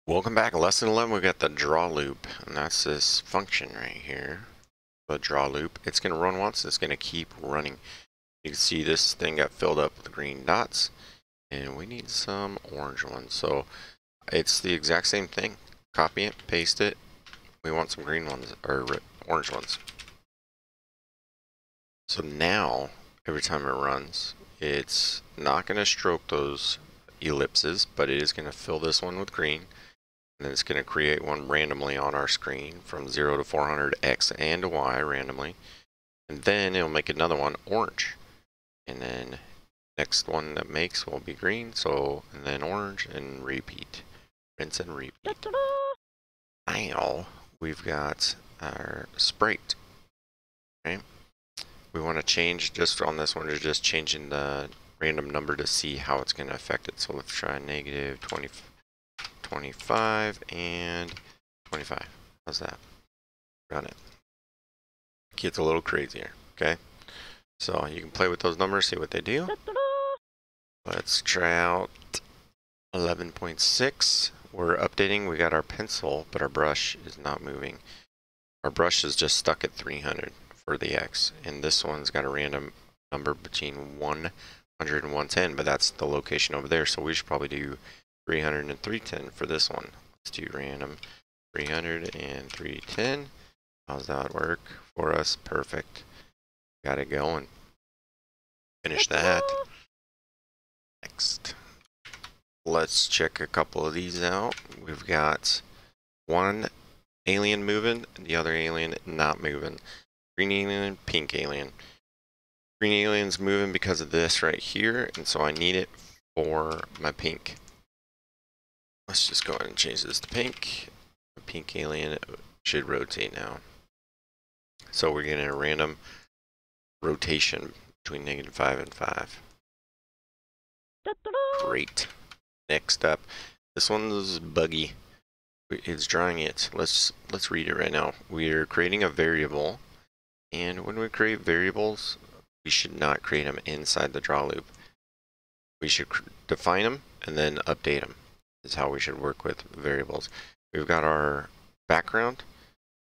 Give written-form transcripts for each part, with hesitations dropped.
Welcome back. Lesson 11, we got the draw loop, and that's this function right here. The draw loop. It's going to run once, it's going to keep running. You can see this thing got filled up with green dots, and we need some orange ones. So it's the exact same thing. Copy it, paste it. We want some green ones, or orange ones. So now, every time it runs, it's not going to stroke those ellipses, but it is going to fill this one with green. And then it's going to create one randomly on our screen from 0 to 400 X and Y randomly. And then it'll make another one orange. And then next one that makes will be green. So, and then orange and repeat. Rinse and repeat. Now we've got our sprite. Okay. We want to change just on this one, just changing the random number to see how it's going to affect it. So let's try negative 25 and 25. How's that? Run it. Gets a little crazier. Okay. So you can play with those numbers, see what they do. Let's try out 11.6. We're updating. We got our pencil, but our brush is not moving. Our brush is just stuck at 300 for the X, and this one's got a random number between 100 and 110, but that's the location over there. So we should probably do 300 and 310 for this one. Let's do random 300 and 310. How's that work for us? Perfect. Got it going. Finish that. Next. Let's check a couple of these out. We've got one alien moving, the other alien not moving. Green alien, pink alien. Green alien's moving because of this right here, and so I need it for my pink. Let's just go ahead and change this to pink. The pink alien should rotate now. So we're getting a random rotation between -5 and 5. Great. Next up, this one's buggy. It's drawing it. Let's read it right now. We're creating a variable, and when we create variables, we should not create them inside the draw loop. We should define them and then update them. Is how we should work with variables. We've got our background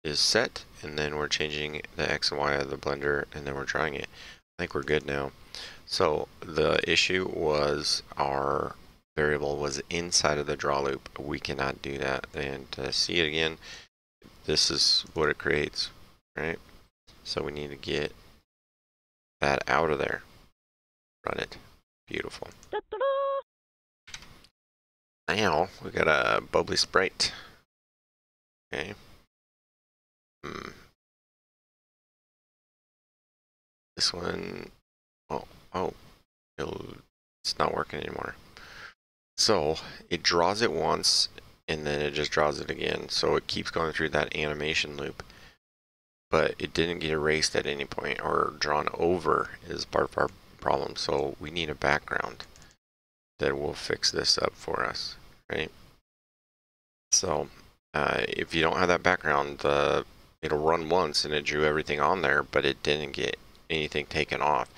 is set, and then we're changing the X and Y of the blender, and then we're drawing it. I think we're good now. So the issue was our variable was inside of the draw loop. We cannot do that. And to see it again, this is what it creates, right? So we need to get that out of there. Run it. Beautiful. Now we got a bubbly sprite. Okay. This one, it's not working anymore. So it draws it once, and then it just draws it again. So it keeps going through that animation loop, but it didn't get erased at any point or drawn over is part of our problem. So we need a background that will fix this up for us, right? So if you don't have that background, it'll run once and it drew everything on there, but it didn't get anything taken off.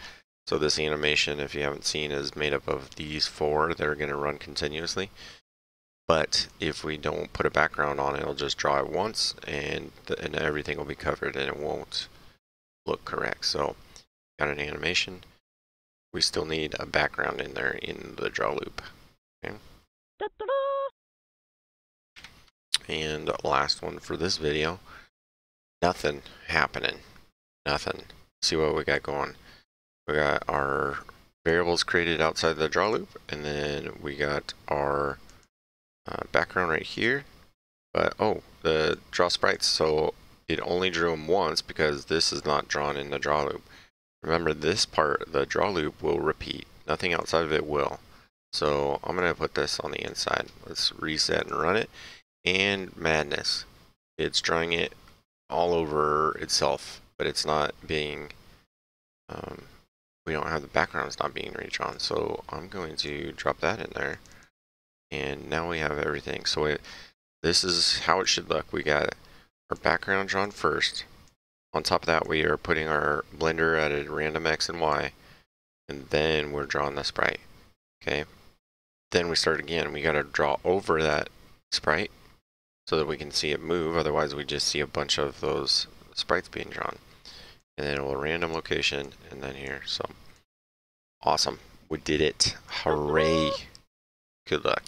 So this animation, if you haven't seen, is made up of these 4 that are going to run continuously. But if we don't put a background on it, it'll just draw it once, and everything will be covered, and it won't look correct. So got an animation. We still need a background in there in the draw loop. Okay. And last one for this video. Nothing happening. Nothing. See what we got going. We got our variables created outside the draw loop, and then we got our background right here. But the draw sprites, so it only drew them once because this is not drawn in the draw loop. Remember, this part, the draw loop, will repeat. Nothing outside of it will. So I'm going to put this on the inside. Let's reset and run it. And madness. It's drawing it all over itself, but it's not being, we don't have the backgrounds not being redrawn. So I'm going to drop that in there. And now we have everything. So this is how it should look. We got our background drawn first. On top of that, we are putting our blender at a random X and Y. And then we're drawing the sprite. Okay. Then we start again. We got to draw over that sprite so that we can see it move. Otherwise, we just see a bunch of those sprites being drawn. And then it will random location and then here. So awesome. We did it. Hooray. Good luck.